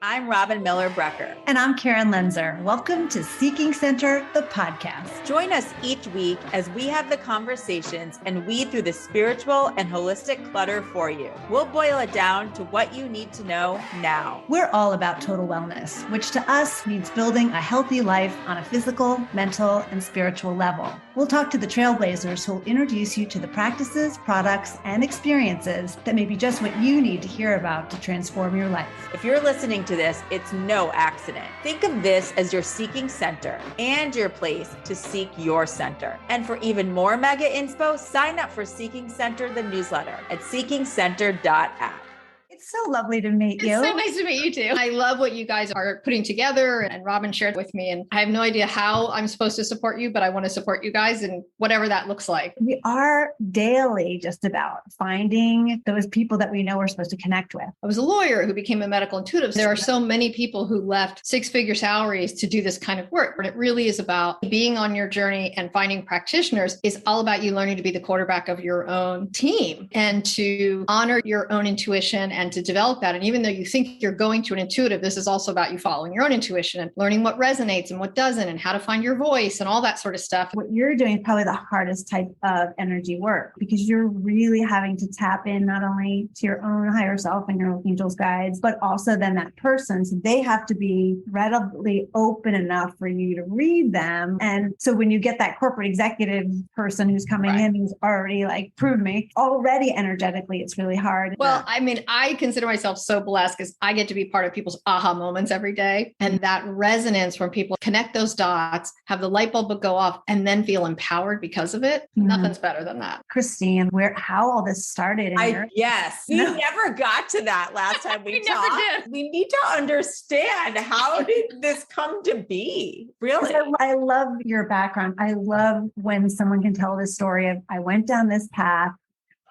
I'm Robin Miller-Brecker. And I'm Karen Lenzer. Welcome to Seeking Center, the podcast. Join us each week as we have the conversations and weed through the spiritual and holistic clutter for you. We'll boil it down to what you need to know now. We're all about total wellness, which to us means building a healthy life on a physical, mental, and spiritual level. We'll talk to the trailblazers who will introduce you to the practices, products, and experiences that may be just what you need to hear about to transform your life. If you're listening to this, it's no accident. Think of this as your seeking center and your place to seek your center. And for even more mega inspo, sign up for Seeking Center, the newsletter at seekingcenter.app. It's so lovely to meet you. It's so nice to meet you too. I love what you guys are putting together, and Robin shared with me, and I have no idea how I'm supposed to support you, but I want to support you guys in whatever that looks like. We are daily just about finding those people that we know we're supposed to connect with. I was a lawyer who became a medical intuitive. There are so many people who left six-figure salaries to do this kind of work, but it really is about being on your journey and finding practitioners. It's all about you learning to be the quarterback of your own team and to honor your own intuition and to develop that. And even though you think you're going to an intuitive, this is also about you following your own intuition and learning what resonates and what doesn't and how to find your voice and all that sort of stuff. What you're doing is probably the hardest type of energy work because you're really having to tap in not only to your own higher self and your angels guides, but also then that person. So they have to be readily open enough for you to read them. And so when you get that corporate executive person who's coming in, who's already like, prove me, already energetically, it's really hard. Well, I mean, I consider myself so blessed because I get to be part of people's aha moments every day. And that resonance when people connect those dots, have the light bulb go off, and then feel empowered because of it. Nothing's better than that. Christine, how all this started. Yes. We never got to that last time we talked. Never did. We need to understand, how did this come to be? Really? I love your background. I love when someone can tell this story of, I went down this path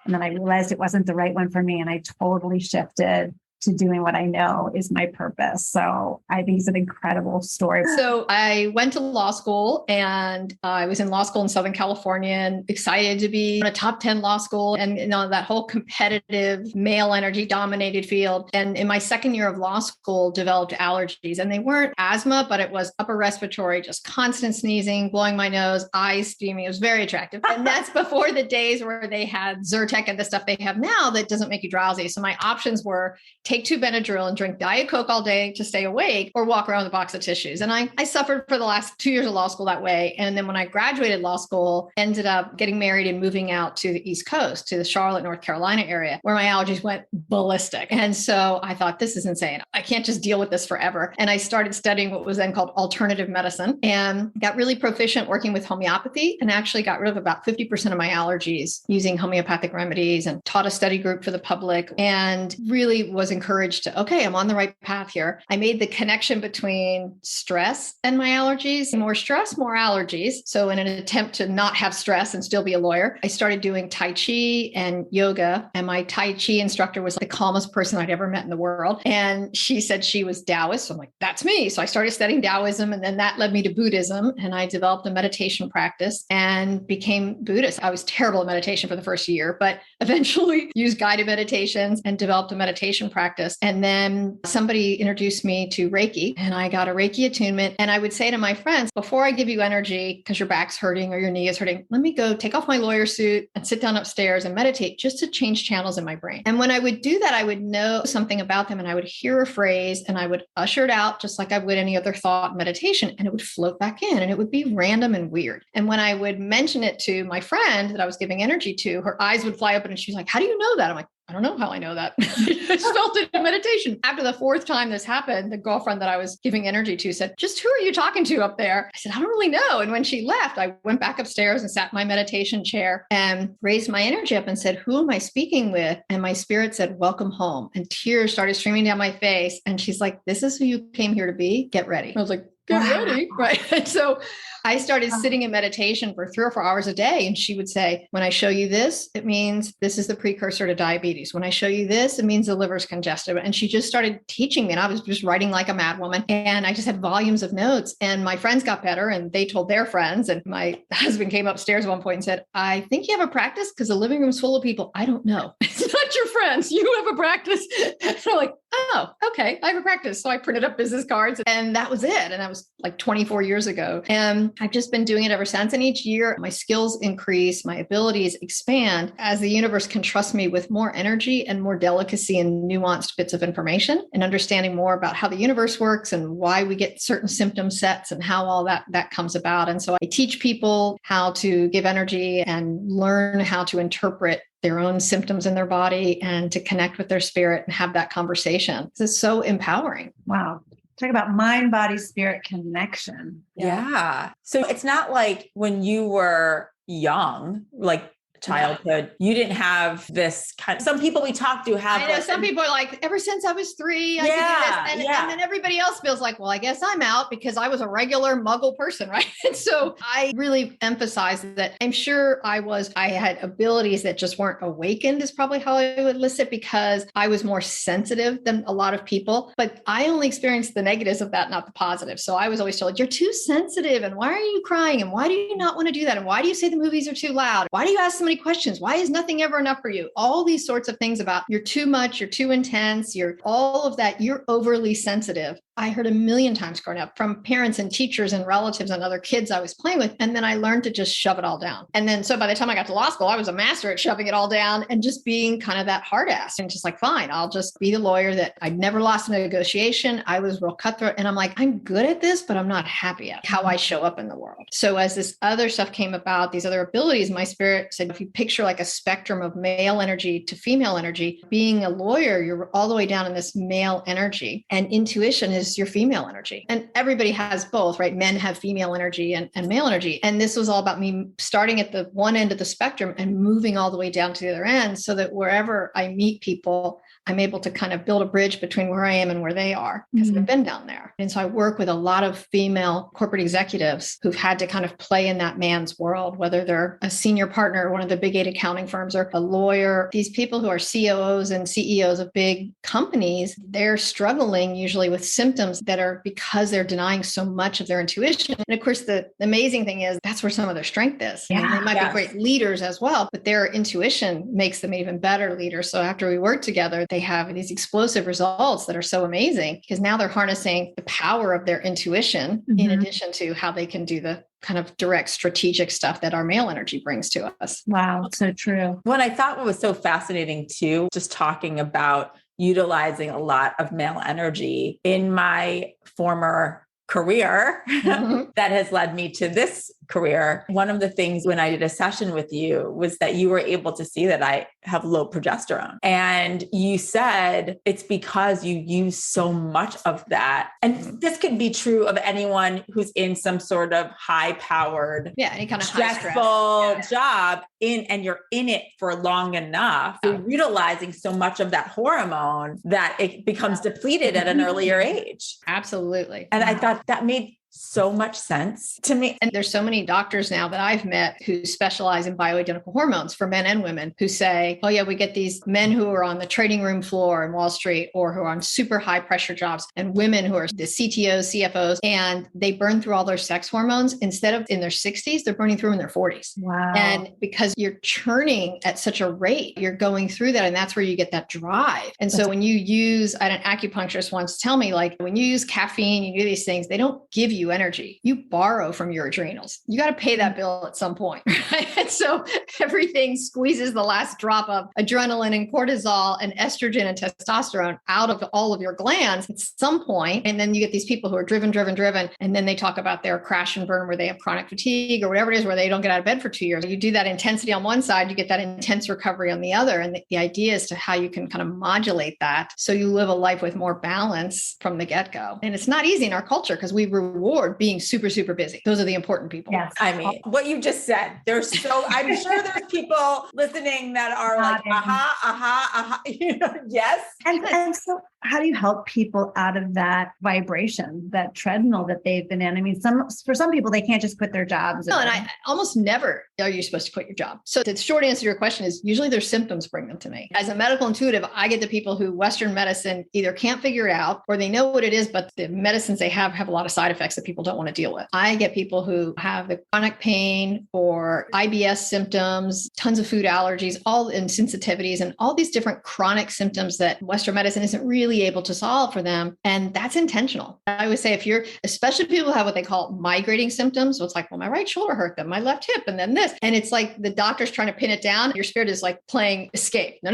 and then I realized it wasn't the right one for me. And I totally shifted to doing what I know is my purpose. So I think it's an incredible story. So I went to law school and I was in law school in Southern California and excited to be in a top 10 law school and that whole competitive male energy dominated field. And in my second year of law school, developed allergies, and they weren't asthma, but it was upper respiratory, just constant sneezing, blowing my nose, eyes steaming. It was very attractive. And that's before the days where they had Zyrtec and the stuff they have now that doesn't make you drowsy. So my options were take 2 Benadryl and drink Diet Coke all day to stay awake, or walk around with a box of tissues. And I suffered for the last 2 years of law school that way. And then when I graduated law school, ended up getting married and moving out to the East Coast, to the Charlotte, North Carolina area, where my allergies went ballistic. And so I thought, this is insane. I can't just deal with this forever. And I started studying what was then called alternative medicine and got really proficient working with homeopathy, and actually got rid of about 50% of my allergies using homeopathic remedies, and taught a study group for the public, and really was encouraged to, okay, I'm on the right path here. I made the connection between stress and my allergies. More stress, more allergies. So in an attempt to not have stress and still be a lawyer, I started doing Tai Chi and yoga. And my Tai Chi instructor was the calmest person I'd ever met in the world. And she said she was Taoist. So I'm like, that's me. So I started studying Taoism, and then that led me to Buddhism. And I developed a meditation practice and became Buddhist. I was terrible at meditation for the first year, but eventually used guided meditations and developed a meditation practice. And then somebody introduced me to Reiki, and I got a Reiki attunement. And I would say to my friends, before I give you energy because your back's hurting or your knee is hurting, let me go take off my lawyer suit and sit down upstairs and meditate just to change channels in my brain. And when I would do that, I would know something about them, and I would hear a phrase and I would usher it out just like I would any other thought meditation, and it would float back in, and it would be random and weird. And when I would mention it to my friend that I was giving energy to, her eyes would fly open and she was like, how do you know that? I'm like, I don't know how I know that. I just felt it in meditation. After the 4th time this happened, the girlfriend that I was giving energy to said, just who are you talking to up there? I said, I don't really know. And when she left, I went back upstairs and sat in my meditation chair and raised my energy up and said, who am I speaking with? And my spirit said, welcome home. And tears started streaming down my face. And she's like, this is who you came here to be. Get ready. I was like, get ready. Right. And so I started sitting in meditation for 3 or 4 hours a day. And she would say, when I show you this, it means this is the precursor to diabetes. When I show you this, it means the liver's congested. And she just started teaching me. And I was just writing like a mad woman. And I just had volumes of notes. And my friends got better and they told their friends. And my husband came upstairs at one point and said, I think you have a practice because the living room's full of people. I don't know. It's not not your friends. You have a practice. And I'm like, oh, okay. I have a practice. So I printed up business cards and that was it. And that was like 24 years ago. And I've just been doing it ever since. And each year my skills increase, my abilities expand as the universe can trust me with more energy and more delicacy and nuanced bits of information and understanding more about how the universe works and why we get certain symptom sets and how all that comes about. And so I teach people how to give energy and learn how to interpret their own symptoms in their body and to connect with their spirit and have that conversation. It's so empowering. Wow. Talk about mind, body, spirit connection. Yeah. So it's not like when you were young, like childhood, you didn't have this kind of, some people we talk to have. I know some people are like, ever since I was 3, I could do this. And then everybody else feels like, well, I guess I'm out because I was a regular muggle person, right? And so I really emphasize that I'm sure I had abilities that just weren't awakened is probably how I would list it, because I was more sensitive than a lot of people, but I only experienced the negatives of that, not the positive. So I was always told, you're too sensitive. And why are you crying? And why do you not want to do that? And why do you say the movies are too loud? Why do you ask so many questions? Why is nothing ever enough for you? All these sorts of things about you're too much, you're too intense, you're all of that, you're overly sensitive. I heard a million times growing up from parents and teachers and relatives and other kids I was playing with. And then I learned to just shove it all down. And then, so by the time I got to law school, I was a master at shoving it all down and just being kind of that hard ass and just like, fine, I'll just be the lawyer that I'd never lost a negotiation. I was real cutthroat. And I'm like, I'm good at this, but I'm not happy at how I show up in the world. So as this other stuff came about, these other abilities, my spirit said, if you picture like a spectrum of male energy to female energy, being a lawyer, you're all the way down in this male energy, and intuition is your female energy. And everybody has both, right? Men have female energy and male energy. And this was all about me starting at the one end of the spectrum and moving all the way down to the other end so that wherever I meet people, I'm able to kind of build a bridge between where I am and where they are because I've been down there. And so I work with a lot of female corporate executives who've had to kind of play in that man's world, whether they're a senior partner at one of the big 8 accounting firms or a lawyer. These people who are COOs and CEOs of big companies, they're struggling usually with symptoms that are because they're denying so much of their intuition. And of course, the amazing thing is that's where some of their strength is. Yeah, I mean, they might be great leaders as well, but their intuition makes them even better leaders. So after we work together, they have these explosive results that are so amazing because now they're harnessing the power of their intuition in addition to how they can do the kind of direct strategic stuff that our male energy brings to us. Wow, so true. What I thought was so fascinating too, just talking about utilizing a lot of male energy in my former career that has led me to this career. One of the things when I did a session with you was that you were able to see that I have low progesterone. And you said it's because you use so much of that. And this could be true of anyone who's in some sort of high powered, any kind of stressful job and you're in it for long enough. You're utilizing so much of that hormone that it becomes depleted at an earlier age. Absolutely. And I thought that made so much sense to me. And there's so many doctors now that I've met who specialize in bioidentical hormones for men and women who say, oh yeah, we get these men who are on the trading room floor in Wall Street or who are on super high pressure jobs and women who are the CTOs, CFOs, and they burn through all their sex hormones. Instead of in their 60s, they're burning through in their 40s. Wow. And because you're churning at such a rate, you're going through that. And that's where you get that drive. And so when you use, I had an acupuncturist once tell me, like, when you use caffeine, you do these things, they don't give you energy. You borrow from your adrenals. You got to pay that bill at some point, right? And so everything squeezes the last drop of adrenaline and cortisol and estrogen and testosterone out of all of your glands at some point. And then you get these people who are driven. And then they talk about their crash and burn where they have chronic fatigue or whatever it is, where they don't get out of bed for 2 years. You do that intensity on one side, you get that intense recovery on the other. And the idea is to how you can kind of modulate that so you live a life with more balance from the get-go. And it's not easy in our culture because we reward being super, super busy. Those are the important people. Yes. I mean, what you just said, I'm sure there's people listening that are like, aha, you know, yes. And so How do you help people out of that vibration, that treadmill that they've been in? I mean, for some people, they can't just quit their jobs. No, and I almost never are you supposed to quit your job. So the short answer to your question is usually their symptoms bring them to me. As a medical intuitive, I get the people who Western medicine either can't figure it out or they know what it is, but the medicines they have a lot of side effects that people don't want to deal with. I get people who have the chronic pain or IBS symptoms, tons of food allergies, and sensitivities, and all these different chronic symptoms that Western medicine isn't really able to solve for them. And that's intentional. I would say especially people who have what they call migrating symptoms. So it's like, well, my right shoulder hurt them, my left hip, and then this. And it's like the doctor's trying to pin it down. Your spirit is like playing escape. No,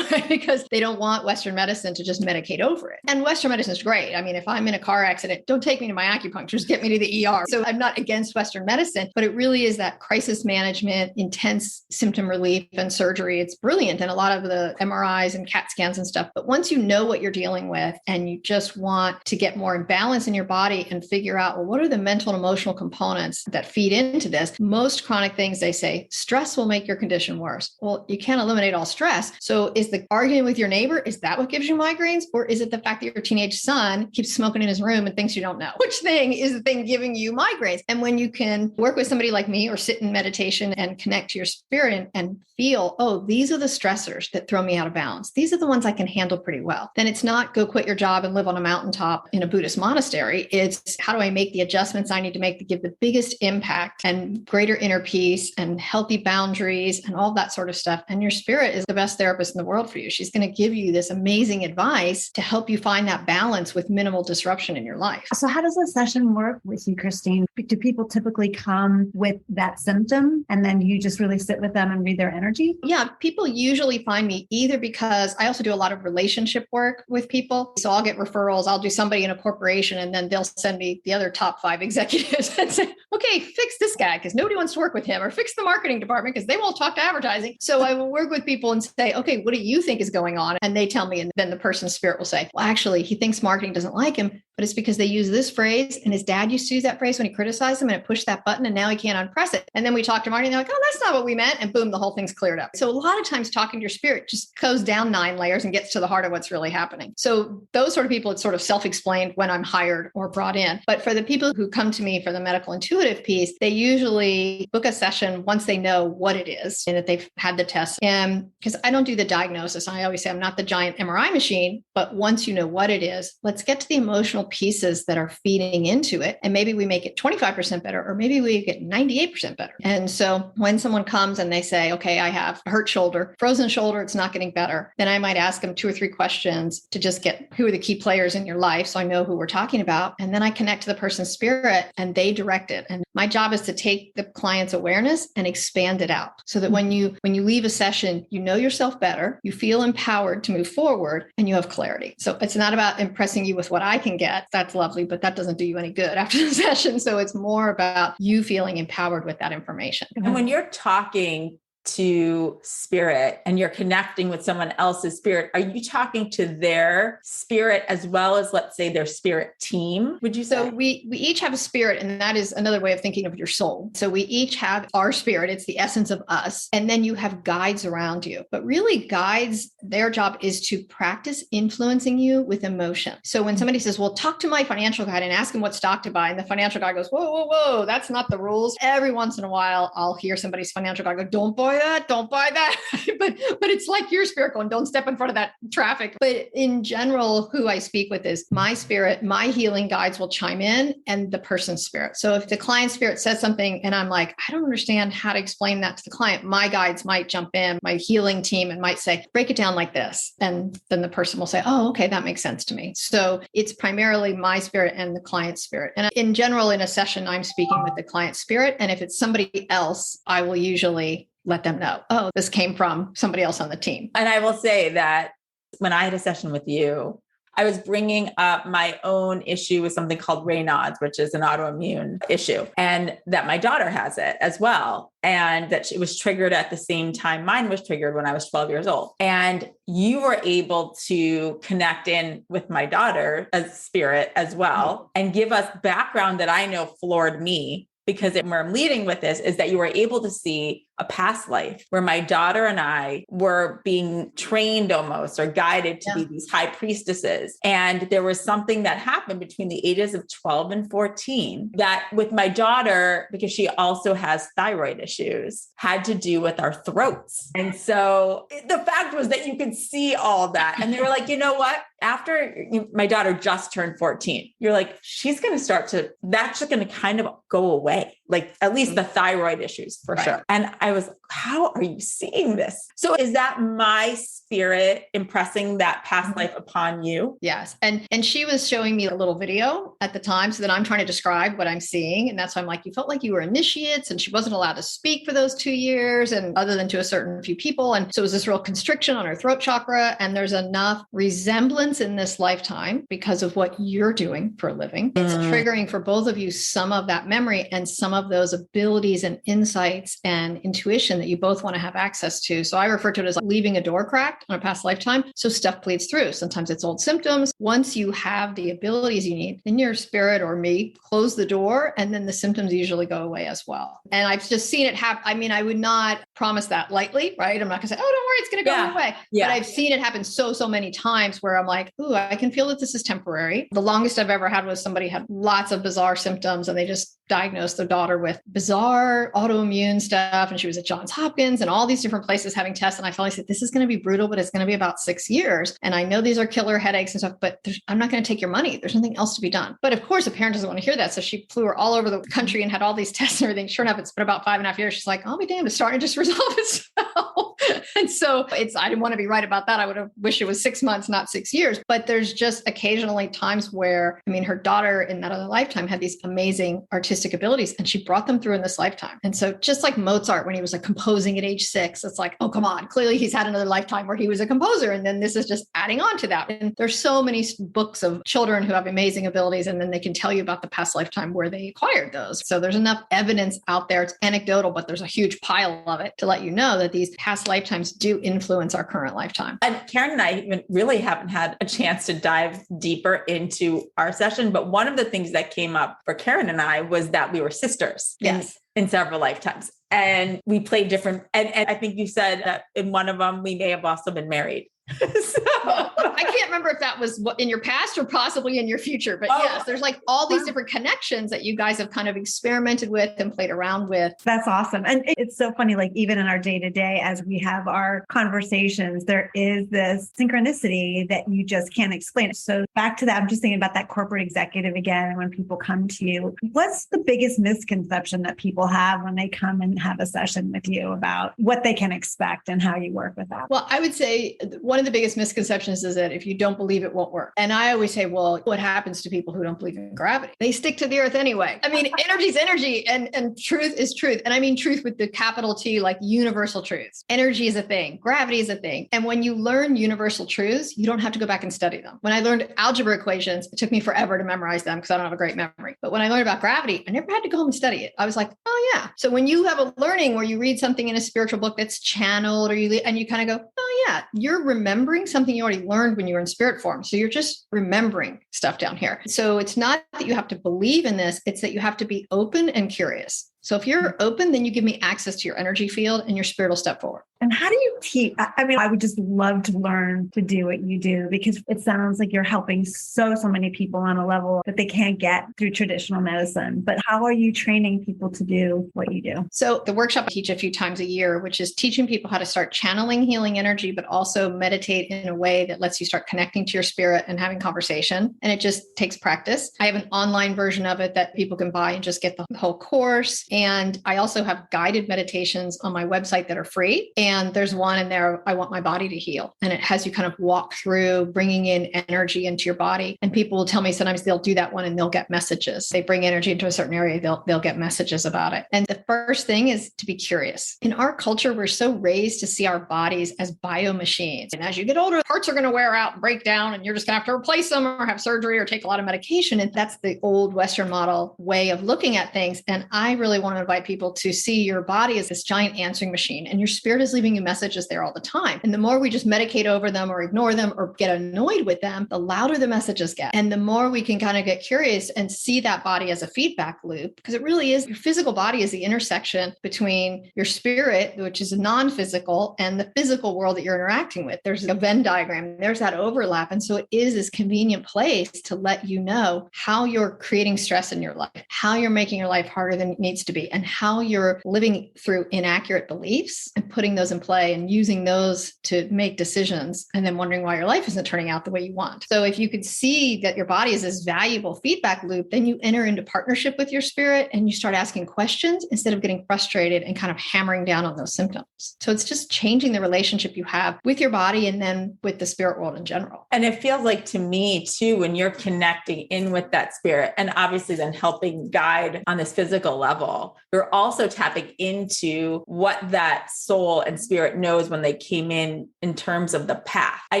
because they don't want Western medicine to just medicate over it. And Western medicine is great. I mean, if I'm in a car accident, don't take me to my acupuncturist, just get me to the ER. So I'm not against Western medicine, but it really is that crisis management, intense symptom relief and surgery. It's brilliant. And a lot of the MRIs and CAT scans and stuff. But once you know what you're dealing with and you just want to get more in balance in your body and figure out, well, what are the mental and emotional components that feed into this? Most chronic things, they say, stress will make your condition worse. Well, you can't eliminate all stress. So is the arguing with your neighbor, is that what gives you migraines? Or is it the fact that your teenage son keeps smoking in his room and thinks you don't know? Which thing is the thing giving you migraines? And when you can work with somebody like me or sit in meditation and connect to your spirit and feel, oh, these are the stressors that throw me out of balance. These are the ones I can handle pretty well. Then it's not go quit your job and live on a mountaintop in a Buddhist monastery. It's how do I make the adjustments I need to make to give the biggest impact and greater inner peace and healthy boundaries and all that sort of stuff. And your spirit is the best therapist in the world for you. She's going to give you this amazing advice to help you find that balance with minimal disruption in your life. So how does a session work with you, Christine? Do people typically come with that symptom and then you just really sit with them and read their energy? Yeah, people usually find me either because I also do a lot of relationship work with people. So I'll get referrals. I'll do somebody in a corporation and then they'll send me the other top 5 executives and say, okay, fix this guy because nobody wants to work with him, or fix the marketing department because they won't talk to advertising. So I will work with people and say, okay, what do you think is going on? And they tell me, and then the person's spirit will say, well, actually, he thinks marketing doesn't like him, but it's because they use this phrase and his dad used to use that phrase when he criticized him and it pushed that button and now he can't unpress it. And then we talk to marketing, they're like, oh, that's not what we meant. And boom, the whole thing's cleared up. So a lot of times talking to your spirit just goes down 9 layers and gets to the heart of what's really happening. So those sort of people, it's sort of self-explained when I'm hired or brought in. But for the people who come to me for the medical intuitive piece, they usually book a session once they know what it is and that they've had the test. And because I don't do the diagnosis, I always say I'm not the giant MRI machine, but once you know what it is, let's get to the emotional pieces that are feeding into it. And maybe we make it 25% better, or maybe we get 98% better. And so when someone comes and they say, okay, I have a hurt shoulder, frozen shoulder, it's not getting better, then I might ask them 2 or 3 questions to just get who are the key players in your life. So I know who we're talking about. And then I connect to the person's spirit and they direct it. And my job is to take the client's awareness and expand it out so that when you leave a session, you know yourself better, you feel empowered to move forward, and you have clarity. So it's not about impressing you with what I can get. That's lovely, but that doesn't do you any good after the session. So it's more about you feeling empowered with that information. And when you're talking to spirit and you're connecting with someone else's spirit, are you talking to their spirit as well as, let's say, their spirit team, would you say? So we each have a spirit, and that is another way of thinking of your soul. So we each have our spirit. It's the essence of us. And then you have guides around you. But really guides, their job is to practice influencing you with emotion. So when somebody says, well, talk to my financial guide and ask him what stock to buy, and the financial guy goes, whoa, that's not the rules. Every once in a while, I'll hear somebody's financial guide go, don't buy that. but it's like your spirit going, don't step in front of that traffic. But in general, who I speak with is my spirit, my healing guides will chime in, and the person's spirit. So if the client's spirit says something and I'm like, I don't understand how to explain that to the client, my guides might jump in, my healing team, and might say, break it down like this. And then the person will say, oh, okay, that makes sense to me. So it's primarily my spirit and the client's spirit. And in general, in a session, I'm speaking with the client's spirit. And if it's somebody else, I will usually let them know, oh, this came from somebody else on the team. And I will say that when I had a session with you, I was bringing up my own issue with something called Raynaud's, which is an autoimmune issue, and that my daughter has it as well. And that it was triggered at the same time mine was triggered when I was 12 years old. And you were able to connect in with my daughter as spirit as well, and give us background that I know floored me, because where I'm leading with this is that you were able to see a past life where my daughter and I were being trained almost or guided to be these high priestesses. And there was something that happened between the ages of 12 and 14 that with my daughter, because she also has thyroid issues, had to do with our throats. And so the fact was that you could see all that. And they were like, you know what? After my daughter just turned 14, you're like, she's going to start to, that's just going to kind of go away. Like at least the thyroid issues for sure. And I was, how are you seeing this? So is that my spirit impressing that past life upon you? Yes. And she was showing me a little video at the time so that I'm trying to describe what I'm seeing. And that's why I'm like, you felt like you were initiates and she wasn't allowed to speak for those 2 years and other than to a certain few people. And so it was this real constriction on her throat chakra. And there's enough resemblance in this lifetime because of what you're doing for a living. It's triggering for both of you some of that memory and some of those abilities and insights and intuition that you both want to have access to. So I refer to it as like leaving a door cracked on a past lifetime. So stuff bleeds through. Sometimes it's old symptoms. Once you have the abilities you need, then your spirit or me close the door and then the symptoms usually go away as well. And I've just seen it happen. I mean, I would not promise that lightly, right? I'm not going to say, oh, don't worry, it's going to go away. But I've seen it happen so many times where I'm like, ooh, I can feel that this is temporary. The longest I've ever had was somebody had lots of bizarre symptoms and they just diagnosed their daughter with bizarre autoimmune stuff. And she was at Johns Hopkins and all these different places having tests. And I finally said, this is going to be brutal, but it's going to be about 6 years. And I know these are killer headaches and stuff, but I'm not going to take your money. There's nothing else to be done. But of course, a parent doesn't want to hear that. So she flew her all over the country and had all these tests and everything. Sure enough, it's been about 5.5 years. She's like, I'll be damned, it's starting to just resolve itself. And so I didn't want to be right about that. I would have wished it was 6 months, not 6 years. But there's just occasionally times where, I mean, her daughter in that other lifetime had these amazing artistic abilities and she brought them through in this lifetime. And so just like Mozart, when he was like composing at age 6, it's like, oh, come on, clearly he's had another lifetime where he was a composer. And then this is just adding on to that. And there's so many books of children who have amazing abilities. And then they can tell you about the past lifetime where they acquired those. So there's enough evidence out there. It's anecdotal, but there's a huge pile of it to let you know that these past lifetimes do influence our current lifetime. And Karen and I even really haven't had a chance to dive deeper into our session. But one of the things that came up for Karen and I was that we were sisters. Yes. In several lifetimes. And we played different. And I think you said that in one of them, we may have also been married. I can't remember if that was in your past or possibly in your future, but yes, there's like all these different connections that you guys have kind of experimented with and played around with. That's awesome. And it's so funny, like even in our day to day, as we have our conversations, there is this synchronicity that you just can't explain. So back to that, I'm just thinking about that corporate executive again. When people come to you, what's the biggest misconception that people have when they come and have a session with you about what they can expect and how you work with that? Well, I would say one of the biggest misconceptions is that if you don't believe it won't work. And I always say, well, what happens to people who don't believe in gravity? They stick to the earth anyway. I mean, energy is energy and truth is truth. And I mean truth with the capital T, like universal truths. Energy is a thing. Gravity is a thing. And when you learn universal truths, you don't have to go back and study them. When I learned algebra equations, it took me forever to memorize them because I don't have a great memory. But when I learned about gravity, I never had to go home and study it. I was like, oh yeah. So when you have a learning where you read something in a spiritual book that's channeled or you kind of go, oh yeah, you're remembering something you already learned when you were in spirit form. So you're just remembering stuff down here. So it's not that you have to believe in this, it's that you have to be open and curious. So if you're open, then you give me access to your energy field and your spirit will step forward. And how do you teach? I mean, I would just love to learn to do what you do because it sounds like you're helping so many people on a level that they can't get through traditional medicine. But how are you training people to do what you do? So the workshop I teach a few times a year, which is teaching people how to start channeling healing energy, but also meditate in a way that lets you start connecting to your spirit and having conversation. And it just takes practice. I have an online version of it that people can buy and just get the whole course. And I also have guided meditations on my website that are free. And there's one in there, I want my body to heal. And it has you kind of walk through bringing in energy into your body. And people will tell me sometimes they'll do that one and they'll get messages. They bring energy into a certain area, they'll get messages about it. And the first thing is to be curious. In our culture, we're so raised to see our bodies as biomachines. And as you get older, parts are going to wear out and break down, and you're just going to have to replace them or have surgery or take a lot of medication. And that's the old Western model way of looking at things. And I really want to invite people to see your body as this giant answering machine, and your spirit is leaving leaving you messages there all the time. And the more we just medicate over them or ignore them or get annoyed with them, the louder the messages get. And the more we can kind of get curious and see that body as a feedback loop, because it really is, your physical body is the intersection between your spirit, which is non-physical, and the physical world that you're interacting with. There's a Venn diagram, there's that overlap. And so it is this convenient place to let you know how you're creating stress in your life, how you're making your life harder than it needs to be, and how you're living through inaccurate beliefs and putting those in play and using those to make decisions and then wondering why your life isn't turning out the way you want. So if you could see that your body is this valuable feedback loop, then you enter into partnership with your spirit and you start asking questions instead of getting frustrated and kind of hammering down on those symptoms. So it's just changing the relationship you have with your body and then with the spirit world in general. And it feels like to me too, when you're connecting in with that spirit and obviously then helping guide on this physical level, you're also tapping into what that soul and spirit knows when they came in terms of the path. I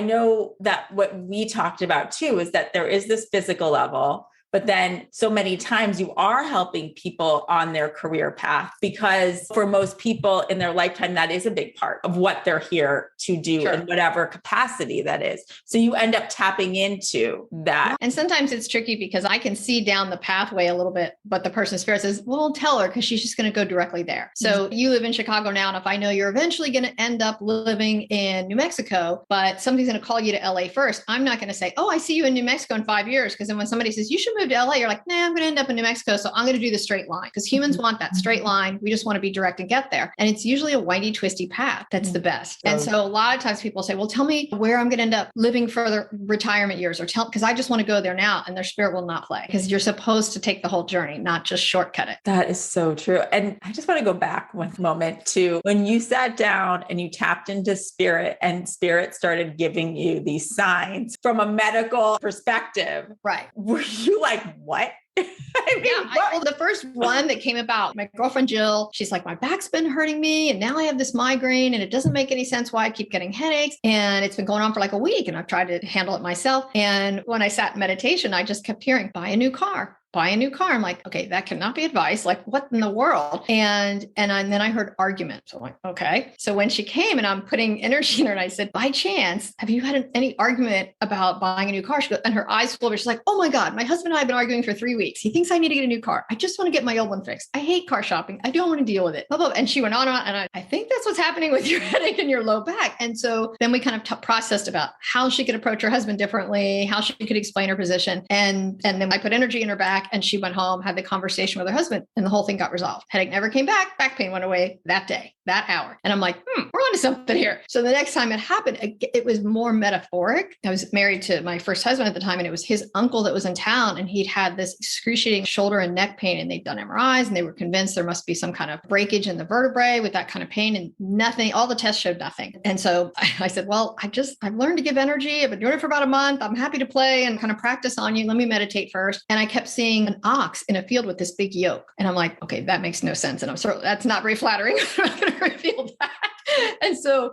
know that what we talked about too is that there is this physical level, but then so many times you are helping people on their career path, because for most people in their lifetime, that is a big part of what they're here to do in whatever capacity that is. So you end up tapping into that. And sometimes it's tricky because I can see down the pathway a little bit, but the person's spirit says, well, tell her, because she's just going to go directly there. So you live in Chicago now. And if I know you're eventually going to end up living in New Mexico, but somebody's going to call you to LA first, I'm not going to say, oh, I see you in New Mexico in 5 years. Because then when somebody says you should move to LA, you're like, nah, I'm going to end up in New Mexico. So I'm going to do the straight line, because humans want that straight line. We just want to be direct and get there. And it's usually a windy, twisty path. That's the best. And so a lot of times people say, well, tell me where I'm going to end up living for the retirement years, or because I just want to go there now. And their spirit will not play, because you're supposed to take the whole journey, not just shortcut it. That is so true. And I just want to go back one moment to when you sat down and you tapped into spirit and spirit started giving you these signs from a medical perspective. Right. Were you like, what? Well, the first one that came about, my girlfriend Jill, she's like, my back's been hurting me, and now I have this migraine, and it doesn't make any sense why I keep getting headaches. And it's been going on for like a week, and I've tried to handle it myself. And when I sat in meditation, I just kept hearing, buy a new car. I'm like, okay, that cannot be advice. Like, what in the world? And then I heard argument. So I'm like, okay. So when she came and I'm putting energy in her, and I said, by chance, have you had any argument about buying a new car? She goes, and her eyes full of it. She's like, oh my God, my husband and I have been arguing for 3 weeks. He thinks I need to get a new car. I just want to get my old one fixed. I hate car shopping. I don't want to deal with it. Blah, blah, blah. And she went on and on. And I think that's what's happening with your headache and your low back. And so then we kind of processed about how she could approach her husband differently, how she could explain her position. And then I put energy in her back, and she went home, had the conversation with her husband, and the whole thing got resolved. Headache never came back. Back pain went away that day, that hour. And I'm like, we're onto something here. So the next time it happened, it was more metaphoric. I was married to my first husband at the time, and it was his uncle that was in town, and he'd had this excruciating shoulder and neck pain, and they'd done MRIs, and they were convinced there must be some kind of breakage in the vertebrae with that kind of pain, and nothing, all the tests showed nothing. And so I said, well, I've learned to give energy. I've been doing it for about a month. I'm happy to play and kind of practice on you. Let me meditate first. And I kept seeing an ox in a field with this big yoke. And I'm like, okay, that makes no sense. And I'm sorry, that's not very flattering. I'm not going to reveal that.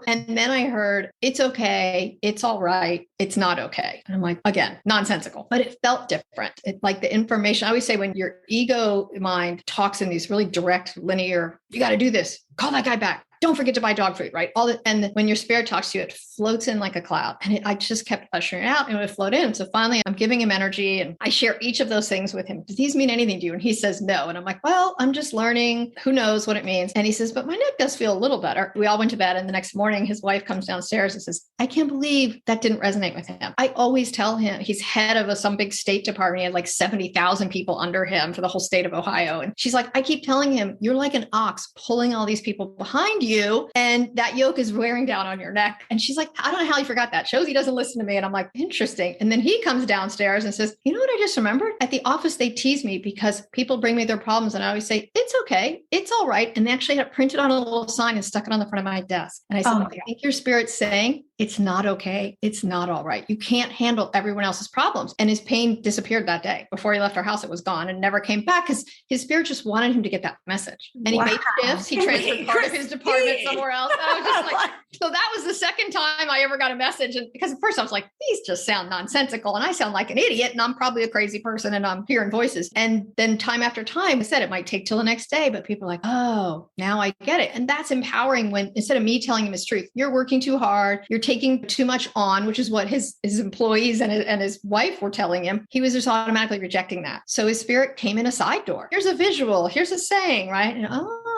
And then I heard, it's okay. It's all right. It's not okay. And I'm like, again, nonsensical, but it felt different. It, like the information, I always say when your ego mind talks in these really direct, linear, you got to do this, call that guy back. Don't forget to buy dog food, right? And when your spirit talks to you, it floats in like a cloud. And I just kept ushering it out, and it would float in. So finally, I'm giving him energy, and I share each of those things with him. Do these mean anything to you? And he says no. And I'm like, well, I'm just learning. Who knows what it means? And he says, but my neck does feel a little better. We all went to bed. And the next morning, his wife comes downstairs and says, I can't believe that didn't resonate with him. I always tell him, he's head of some big state department. He had like 70,000 people under him for the whole state of Ohio. And she's like, I keep telling him, you're like an ox pulling all these people behind you, and that yoke is wearing down on your neck. And she's like, I don't know how you forgot that. Shows he doesn't listen to me. And I'm like, interesting. And then he comes downstairs and says, you know what I just remembered? At the office, they tease me because people bring me their problems. And I always say, it's okay. It's all right. And they actually had it printed on a little sign and stuck it on the front of my desk. And I said, I think your spirit's saying, it's not okay. It's not all right. You can't handle everyone else's problems. And his pain disappeared that day. Before he left our house, it was gone and never came back, because his spirit just wanted him to get that message. And he made shifts. He transferred part of his department somewhere else. And I was just like, so that was the second time I ever got a message. And because at first I was like, these just sound nonsensical, and I sound like an idiot, and I'm probably a crazy crazy person and I'm hearing voices. And then time after time, I said it might take till the next day, but people are like, oh, now I get it. And that's empowering when instead of me telling him his truth, you're working too hard, you're taking too much on, which is what his employees and his wife were telling him. He was just automatically rejecting that. So his spirit came in a side door. Here's a visual, here's a saying, right?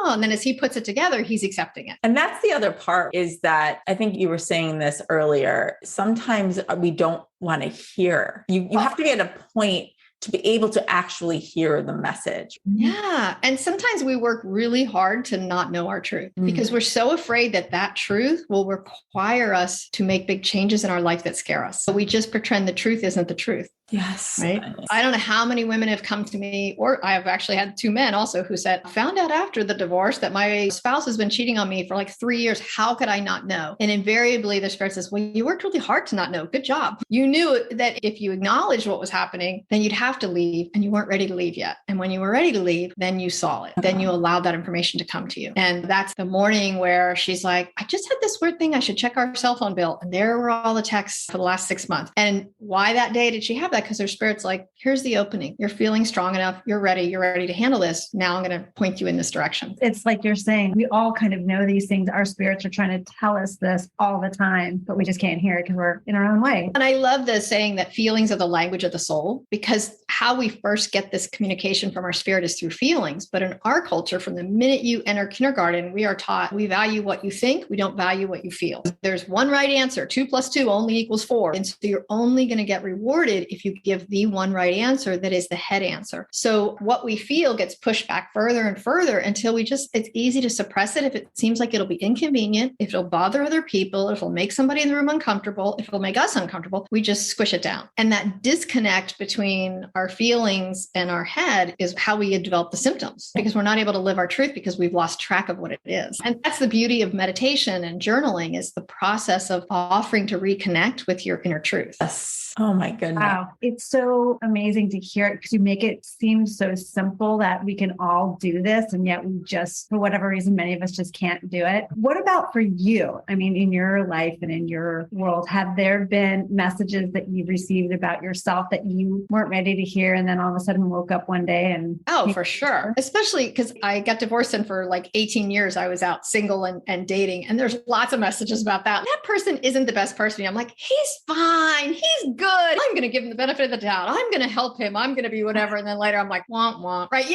And then as he puts it together, he's accepting it. And that's the other part is that I think you were saying this earlier. Sometimes we don't want to hear. You have to be at a point to be able to actually hear the message. Yeah. And sometimes we work really hard to not know our truth because we're so afraid that that truth will require us to make big changes in our life that scare us. So we just pretend the truth isn't the truth. Yes. Right. I don't know how many women have come to me, or I have actually had 2 men also who said, I found out after the divorce that my spouse has been cheating on me for like 3 years. How could I not know? And invariably the spirit says, well, you worked really hard to not know. Good job. You knew that if you acknowledged what was happening, then you'd have to leave, and you weren't ready to leave yet. And when you were ready to leave, then you saw it. Then you allowed that information to come to you. And that's the morning where she's like, I just had this weird thing. I should check our cell phone bill. And there were all the texts for the last 6 months. And why that day did she have that? Because her spirit's like, here's the opening. You're feeling strong enough. You're ready to handle this. Now I'm going to point you in this direction. It's like you're saying, we all kind of know these things. Our spirits are trying to tell us this all the time, but we just can't hear it because we're in our own way. And I love the saying that feelings are the language of the soul, because how we first get this communication from our spirit is through feelings. But in our culture, from the minute you enter kindergarten, we are taught we value what you think. We don't value what you feel. There's one right answer. 2 + 2 only equals 4. And so you're only going to get rewarded if you give the one right answer that is the head answer. So what we feel gets pushed back further and further until it's easy to suppress it if it seems like it'll be inconvenient, if it'll bother other people, if it'll make somebody in the room uncomfortable, if it'll make us uncomfortable, we just squish it down. And that disconnect between our feelings and our head is how we develop the symptoms, because we're not able to live our truth because we've lost track of what it is. And that's the beauty of meditation and journaling, is the process of offering to reconnect with your inner truth. Yes. Oh my goodness. Wow. It's so amazing to hear it, because you make it seem so simple that we can all do this. And yet we just, for whatever reason, many of us just can't do it. What about for you? I mean, in your life and in your world, have there been messages that you've received about yourself that you weren't ready to hear, and then all of a sudden woke up one day and... Oh, for sure. Especially because I got divorced, and for like 18 years, I was out single and dating. And there's lots of messages about that. That person isn't the best person. I'm like, he's fine. He's good. I'm going to give him the benefit of the doubt. I'm going to help him. I'm going to be whatever. And then later I'm like, womp, womp, right?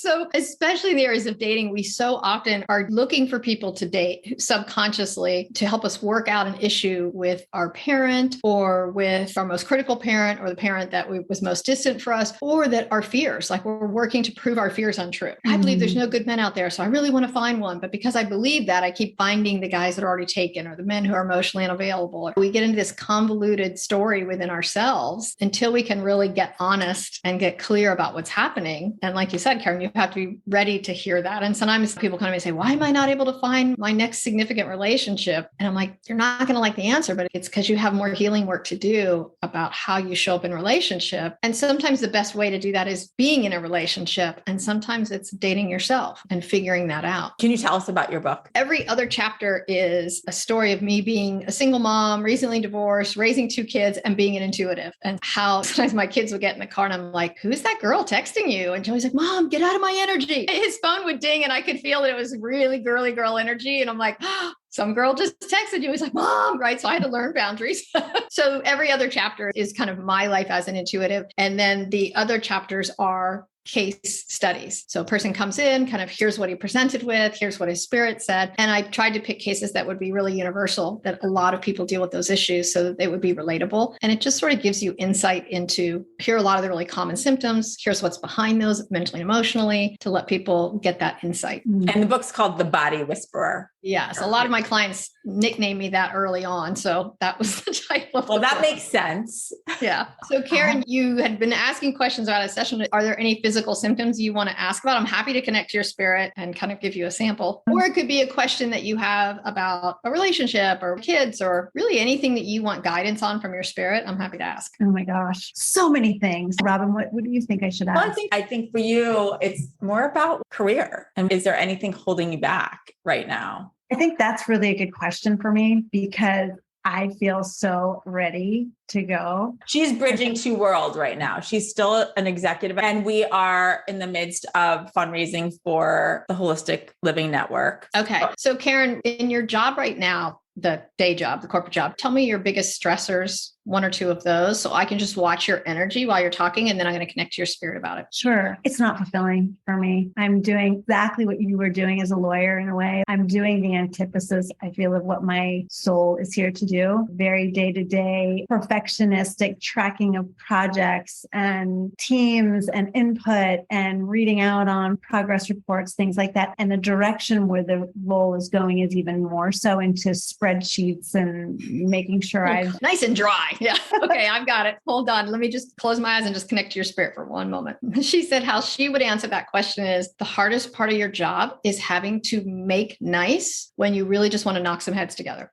So especially in the areas of dating, we so often are looking for people to date subconsciously to help us work out an issue with our parent, or with our most critical parent, or the parent that was most distant for us, or that our fears, like we're working to prove our fears untrue. I believe there's no good men out there, so I really want to find one. But because I believe that, I keep finding the guys that are already taken, or the men who are emotionally unavailable. We get into this convoluted story within ourselves until we can really get honest and get clear about what's happening. And like you said, Karen, you have to be ready to hear that. And sometimes people come to me and say, why am I not able to find my next significant relationship? And I'm like, you're not going to like the answer, but it's because you have more healing work to do about how you show up in relationship. And sometimes the best way to do that is being in a relationship. And sometimes it's dating yourself and figuring that out. Can you tell us about your book? Every other chapter is a story of me being a single mom, recently divorced, raising 2 kids, and being an intuitive, and how sometimes my kids would get in the car and I'm like, who's that girl texting you? And Joey's like, Mom, get out of my energy. His phone would ding and I could feel that it was really girly girl energy. And I'm like, oh, some girl just texted you. He's like, Mom, right? So I had to learn boundaries. So every other chapter is kind of my life as an intuitive. And then the other chapters are case studies. So a person comes in, kind of here's what he presented with, here's what his spirit said. And I tried to pick cases that would be really universal, that a lot of people deal with those issues, so that they would be relatable. And it just sort of gives you insight into, here are a lot of the really common symptoms. Here's what's behind those mentally, emotionally, to let people get that insight. And the book's called The Body Whisperer. Yes. A lot of my clients nicknamed me that early on. So that was the title of Well, the that book. makes sense. Yeah. So Karen, you had been asking questions about a session. Are there any physical symptoms you want to ask about? I'm happy to connect to your spirit and kind of give you a sample. Or it could be a question that you have about a relationship or kids, or really anything that you want guidance on from your spirit. I'm happy to ask. Oh my gosh. So many things. Robin, what do you think I should ask? Well, I think for you, it's more about career. And is there anything holding you back right now? I think that's really a good question for me, because I feel so ready to go. She's bridging two worlds right now. She's still an executive, and we are in the midst of fundraising for the Holistic Living Network. Okay. So Karen, in your job right now, the day job, the corporate job, tell me your biggest stressors, one or two of those, so I can just watch your energy while you're talking, and then I'm going to connect to your spirit about it. Sure. It's not fulfilling for me. I'm doing exactly what you were doing as a lawyer in a way. I'm doing the antithesis, I feel, of what my soul is here to do. Very day-to-day, perfectionistic tracking of projects and teams and input and reading out on progress reports, things like that. And the direction where the role is going is even more so into spreadsheets and making sure I've... Nice and dry. Yeah. Okay. I've got it. Hold on. Let me just close my eyes and just connect to your spirit for one moment. She said how she would answer that question is the hardest part of your job is having to make nice when you really just want to knock some heads together.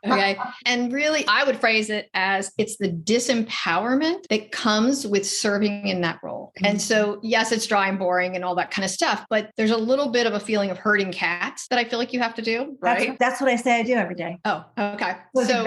Okay. And really, I would phrase it as it's the disempowerment that comes with serving in that role. And so, yes, it's dry and boring and all that kind of stuff, but there's a little bit of a feeling of herding cats that I feel like you have to do, right? That's what I say I do every day. Oh, okay. So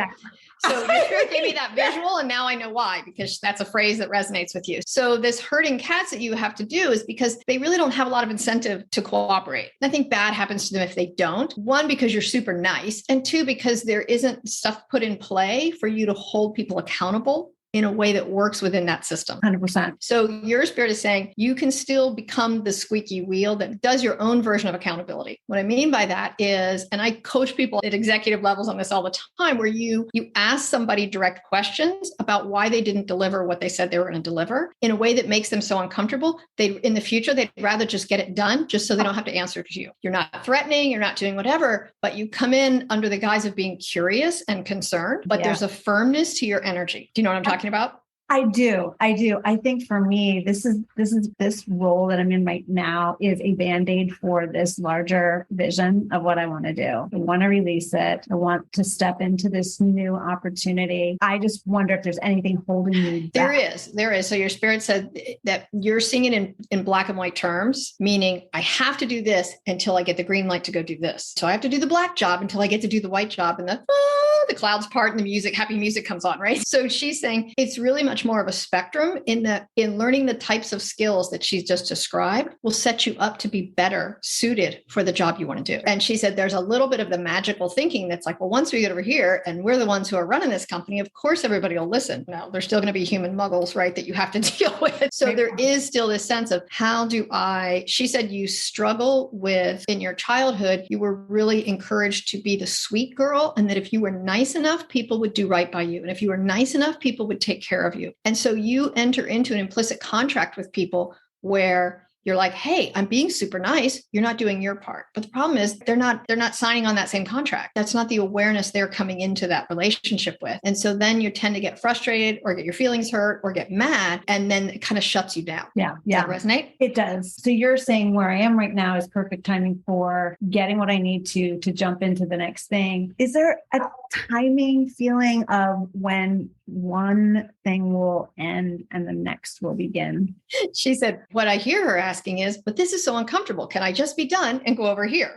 your spirit gave me that visual, and now I know why, because that's a phrase that resonates with you. So this herding cats that you have to do is because they really don't have a lot of incentive to cooperate. Nothing bad happens to them if they don't. One, because you're super nice, and two, because there isn't stuff put in play for you to hold people accountable in a way that works within that system. 100%. So your spirit is saying you can still become the squeaky wheel that does your own version of accountability. What I mean by that is, and I coach people at executive levels on this all the time, where you ask somebody direct questions about why they didn't deliver what they said they were going to deliver in a way that makes them so uncomfortable. In the future, they'd rather just get it done just so they don't have to answer to you. You're not threatening, you're not doing whatever, but you come in under the guise of being curious and concerned, but there's a firmness to your energy. Do you know what I'm talking about? I do. I think for me, this role that I'm in right now is a Band-Aid for this larger vision of what I want to do. I want to release it. I want to step into this new opportunity. I just wonder if there's anything holding me back. There is. So your spirit said that you're seeing it in black and white terms, meaning I have to do this until I get the green light to go do this. So I have to do the black job until I get to do the white job, and the clouds part and the happy music comes on, right? So she's saying it's really much more of a spectrum in learning the types of skills that she's just described will set you up to be better suited for the job you want to do. And she said there's a little bit of the magical thinking that's like, well, once we get over here and we're the ones who are running this company, of course, everybody will listen. Now, there's still going to be human muggles, right, that you have to deal with. So there is still this sense of she said you struggle with, in your childhood, you were really encouraged to be the sweet girl, and that if you were nice enough, people would do right by you. And if you were nice enough, people would take care of you. And so you enter into an implicit contract with people where you're like, hey, I'm being super nice. You're not doing your part. But the problem is they're not signing on that same contract. That's not the awareness they're coming into that relationship with. And so then you tend to get frustrated or get your feelings hurt or get mad. And then it kind of shuts you down. Yeah. Does that resonate? It does. So you're saying where I am right now is perfect timing for getting what I need to jump into the next thing. Is there a timing feeling of when one thing will end and the next will begin? She said, what I hear her asking is, but this is so uncomfortable. Can I just be done and go over here?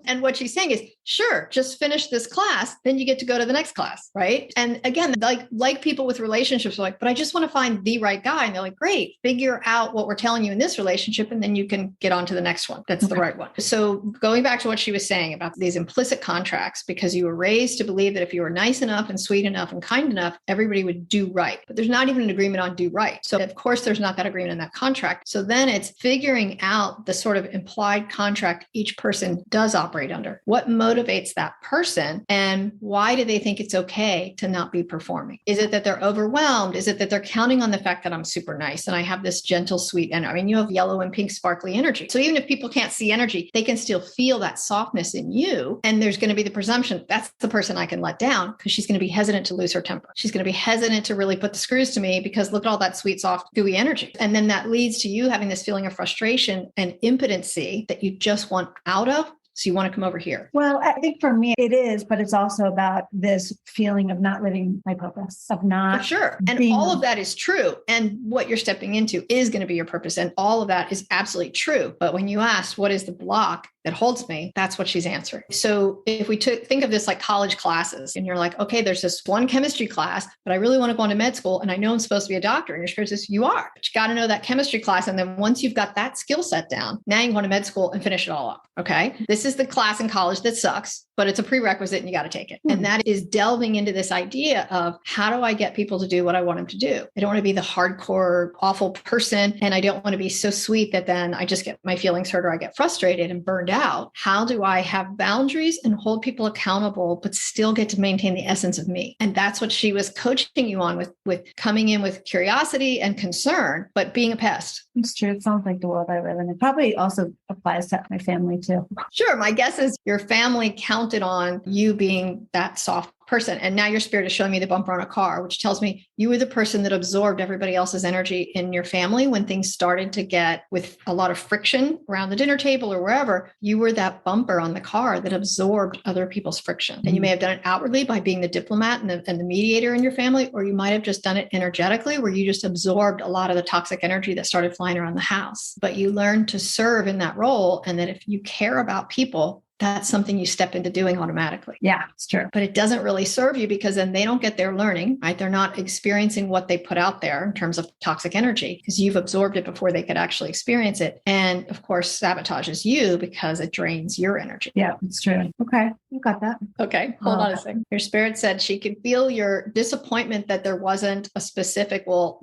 And what she's saying is, sure, just finish this class, then you get to go to the next class, right? And again, like people with relationships are like, but I just want to find the right guy. And they're like, great, figure out what we're telling you in this relationship, and then you can get on to the next one. That's the right one. So going back to what she was saying about these implicit contracts, because you were raised to believe that if you were nice enough and sweet enough and kind enough, everybody would do right. But there's not even an agreement on do right. So of course, there's not that agreement in that contract. So then it's figuring out the sort of implied contract each person does operate under. What motivates that person, and why do they think it's okay to not be performing? Is it that they're overwhelmed? Is it that they're counting on the fact that I'm super nice and I have this gentle, sweet energy? I mean, you have yellow and pink sparkly energy. So even if people can't see energy, they can still feel that softness in you. And there's going to be the presumption that's the person I can let down, because she's going to be hesitant to lose her temper. She's going to be hesitant to really put the screws to me because look at all that sweet, soft, gooey energy. And then that leads to you having this feeling of frustration and impotency that you just want out of. So you want to come over here. Well, I think for me it is, but it's also about this feeling of not living my purpose, of not. For sure. And all of that is true. And what you're stepping into is going to be your purpose. And all of that is absolutely true. But when you ask, what is the block? that holds me, that's what she's answering. So if we think of this like college classes, and you're like, okay, there's this one chemistry class, but I really want to go into med school and I know I'm supposed to be a doctor. And your spirit says, you are, but you got to know that chemistry class. And then once you've got that skill set down, now you go to med school and finish it all up. Okay. This is the class in college that sucks, but it's a prerequisite and you got to take it. And that is delving into this idea of how do I get people to do what I want them to do? I don't want to be the hardcore, awful person. And I don't want to be so sweet that then I just get my feelings hurt or I get frustrated and burned out. How do I have boundaries and hold people accountable, but still get to maintain the essence of me? And that's what she was coaching you on with coming in with curiosity and concern, but being a pest. It's true. It sounds like the world I live in. It probably also applies to my family too. Sure. My guess is your family counted on you being that soft person. And now your spirit is showing me the bumper on a car, which tells me you were the person that absorbed everybody else's energy in your family when things started to get with a lot of friction around the dinner table or wherever. You were that bumper on the car that absorbed other people's friction. And you may have done it outwardly by being the diplomat and the mediator in your family, or you might have just done it energetically where you just absorbed a lot of the toxic energy that started flying around the house. But you learned to serve in that role. And that if you care about people, that's something you step into doing automatically. Yeah, it's true. But it doesn't really serve you because then they don't get their learning, right? They're not experiencing what they put out there in terms of toxic energy because you've absorbed it before they could actually experience it. And of course, sabotages you because it drains your energy. Yeah, it's true. Okay, you got that. Okay, hold on a second. Your spirit said she could feel your disappointment that there wasn't a specific, well,